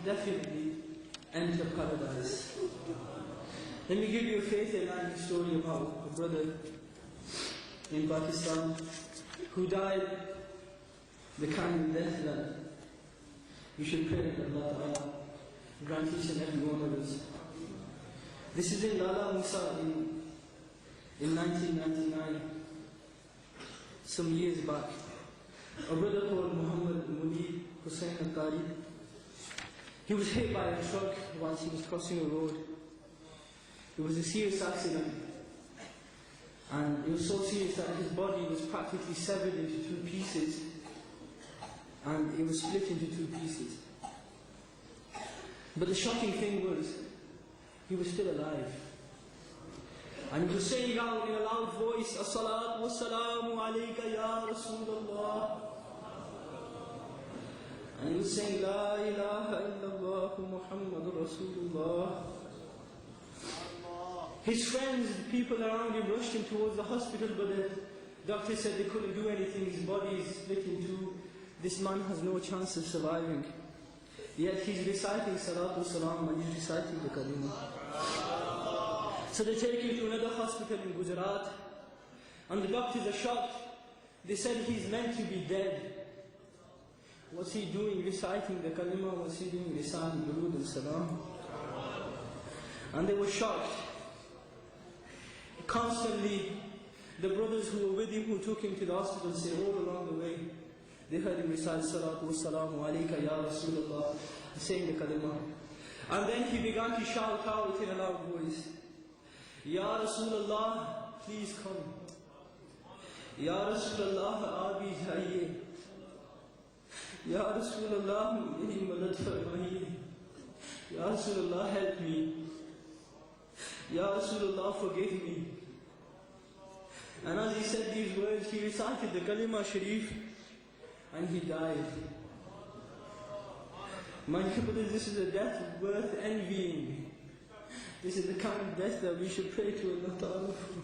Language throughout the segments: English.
Definitely enter paradise. Let me give you a faith-enlightening story about a brother in Pakistan who died the kind of death that you should pray that Allah Ta'ala grant each and every one of us. This is in Lala Musa in 1999, some years back. A brother called Muhammad Hussein. He was hit by a truck once he was crossing a road. It was a serious accident, and it was so serious that his body was practically severed into two pieces, and it was split into two pieces. But the shocking thing was, he was still alive. And he was saying out in a loud voice, "As-salatu was-salamu alayka ya Rasulullah." And he was saying, "La ilaha illallah Muhammad Rasulullah." His friends, the people around him, rushed him towards the hospital, but the doctor said they couldn't do anything. His body is split in two. This man has no chance of surviving. Yet he's reciting Salatu Salam and he's reciting the Kalima. So they take him to another hospital in Gujarat, and the doctors are shocked. They said he's meant to be dead. Was he doing reciting the kalima? Was he doing reciting Durood and Salam? And they were shocked. Constantly, the brothers who were with him, who took him to the hospital, say all along the way, they heard him recite Salatu was-salamu alayka ya Rasulullah, saying the kalima. And then he began to shout out in a loud voice, "Ya Rasulullah, please come. Ya Rasulullah, Abi Jaiye. Ya Rasulullah, mehi madad farmahiye. Ya Rasulullah, help me. Ya Rasulullah, forgive me." And as he said these words, he recited the Kalima Sharif, and he died. My brothers, this is a death worth envying. This is the kind of death that we should pray to Allah Ta'ala for.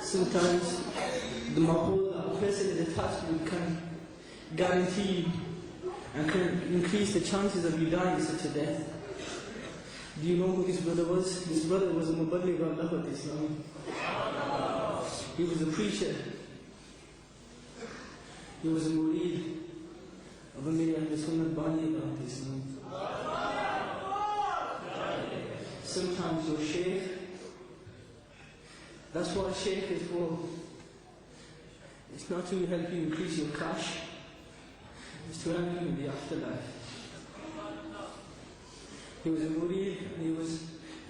Sometimes the mahul that a person is attached to can guarantee and can increase the chances of you dying such a death. Do you know who this brother was? This brother was a Muballigh of Dawat-E-Islami. He was a preacher. He was a murid of Ameer-e-Ahl-e-Sunnat, Bani-e-Dawateislami. Sometimes your sheikh, that's what a sheikh is for. It's not to help you increase your cash, it's to help you in the afterlife. He was a murid, and he was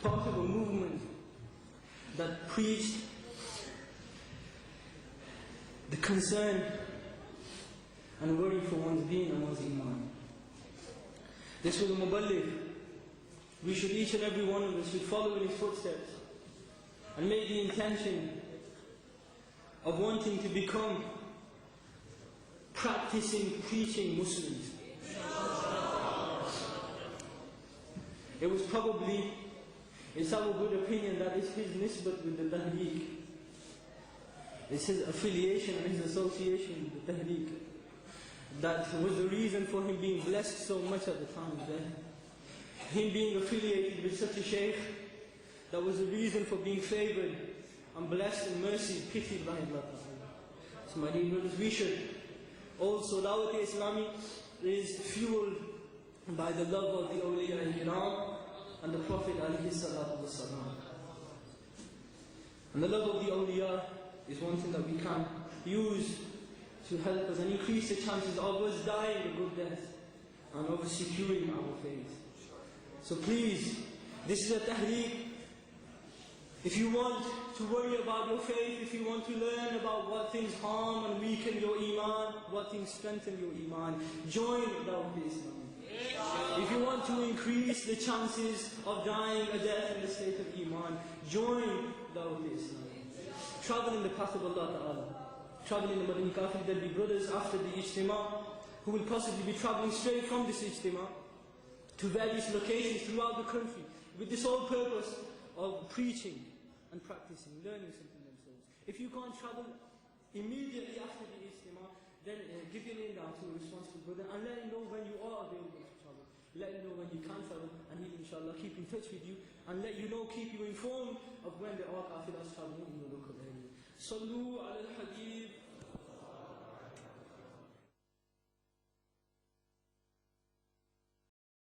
part of a movement that preached the concern and worry for one's deen and one's iman. This was a muballigh. We should, each and every one of us should follow in his footsteps and make the intention of wanting to become practicing, preaching Muslims. It was probably, in our good opinion, that is his nisbat with the Tahriq. It's his affiliation and his association with the Tahriq that was the reason for him being blessed so much at the time there. Him being affiliated with such a Shaykh, that was the reason for being favoured and blessed and mercy, pitied by Allah. So my dear brothers, we should also, Dawat-E-Islami is fueled by the love of the awliya and the Prophet ﷺ. And the love of the awliya is one thing that we can use to help us and increase the chances of us dying a good death and of us securing our faith. So please, this is a tahriq. If you want to worry about your faith, if you want to learn about what things harm and weaken your iman, what things strengthen your iman, join Dawat-E-Islami. If you want to increase the chances of dying a death in the state of iman, join Dawat-E-Islami. Travel in the path of Allah Ta'ala. Travel in the Madani Kafir. There will be brothers after the Ijtima who will possibly be travelling straight from this Ijtima to various locations throughout the country with this sole purpose of preaching and practicing, learning something themselves. If you can't travel immediately after the Ijtima, then give your name down to a responsible brother and let him know when you are available to travel. Let him know when you can travel, and he'll inshallah keep in touch with you and let you know, keep you informed of when there are kafilas traveling in your local area. Sallu ala al-Habib.